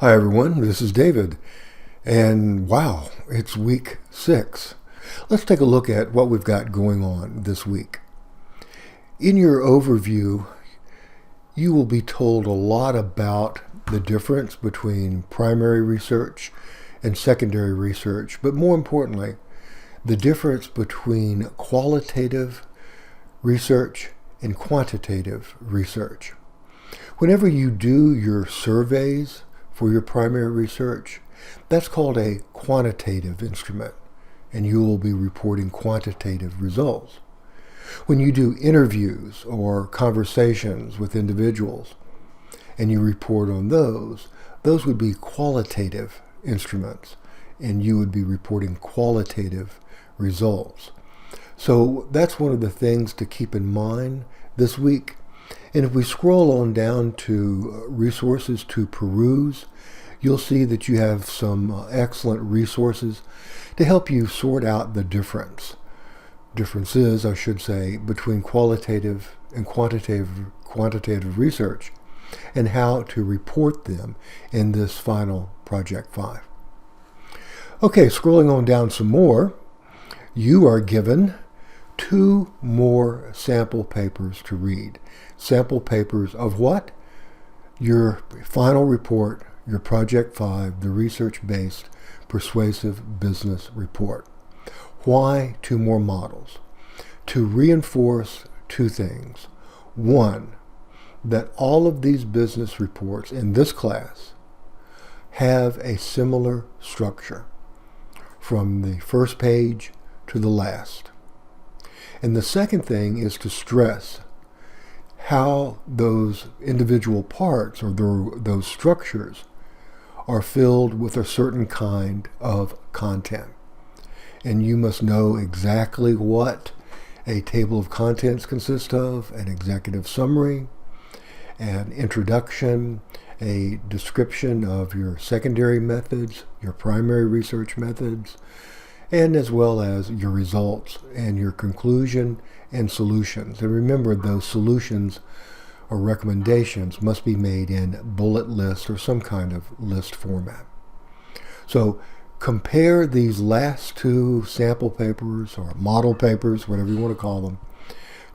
Hi everyone, this is David, and wow, it's week 6. Let's take a look at what we've got going on this week. In your overview, you will be told a lot about the difference between primary research and secondary research, but more importantly, the difference between qualitative research and quantitative research. Whenever you do your surveys for your primary research, that's called a quantitative instrument, and you will be reporting quantitative results. When you do interviews or conversations with individuals and you report on those would be qualitative instruments, and you would be reporting qualitative results. So that's one of the things to keep in mind this week. And if we scroll on down to resources to peruse, you'll see that you have some excellent resources to help you sort out the differences, I should say, between qualitative and quantitative research and how to report them in this final Project 5. Okay, scrolling on down some more, you are given 2 more sample papers to read. Sample papers of what? Your final report, your Project 5, the research-based persuasive business report. Why 2 more models? To reinforce 2 things. 1, that all of these business reports in this class have a similar structure from the first page to the last. And the second thing is to stress how those individual parts or those structures are filled with a certain kind of content. And you must know exactly what a table of contents consists of, an executive summary, an introduction, a description of your secondary methods, your primary research methods, and as well as your results and your conclusion and solutions. And remember, those solutions or recommendations must be made in bullet list or some kind of list format. So compare these last 2 sample papers or model papers, whatever you want to call them,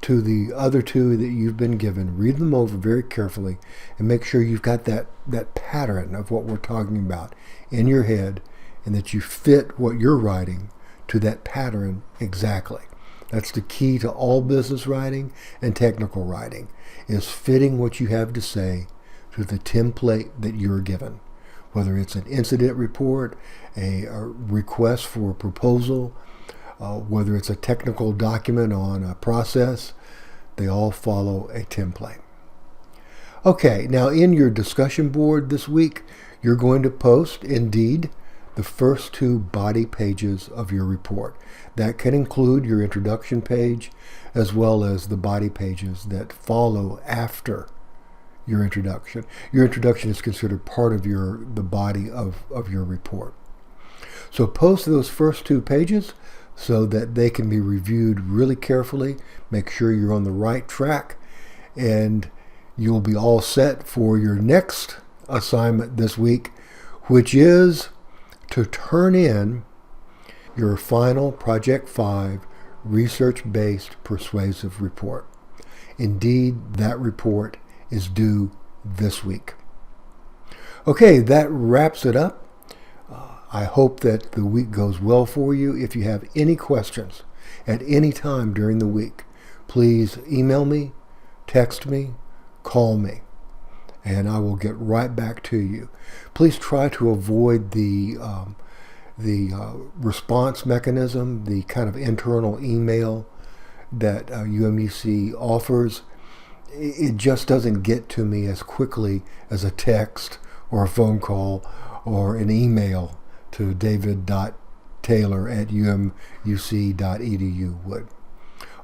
to the other 2 that you've been given. Read them over very carefully and make sure you've got that pattern of what we're talking about in your head, and that you fit what you're writing to that pattern exactly. That's the key to all business writing and technical writing, is fitting what you have to say to the template that you're given. Whether it's an incident report, a request for a proposal, whether it's a technical document on a process, they all follow a template. Okay, now in your discussion board this week, you're going to post, indeed, the first 2 body pages of your report. That can include your introduction page as well as the body pages that follow after your introduction. Your introduction is considered part of the body of your report. So post those first 2 pages so that they can be reviewed really carefully. Make sure you're on the right track, and you'll be all set for your next assignment this week, which is to turn in your final Project 5 research-based persuasive report. Indeed, that report is due this week. Okay, that wraps it up. I hope that the week goes well for you. If you have any questions at any time during the week, please email me, text me, call me, and I will get right back to you. Please try to avoid the response mechanism, the kind of internal email that UMUC offers. It just doesn't get to me as quickly as a text or a phone call or an email to david.taylor@umuc.edu would.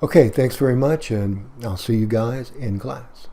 Okay, thanks very much, and I'll see you guys in class.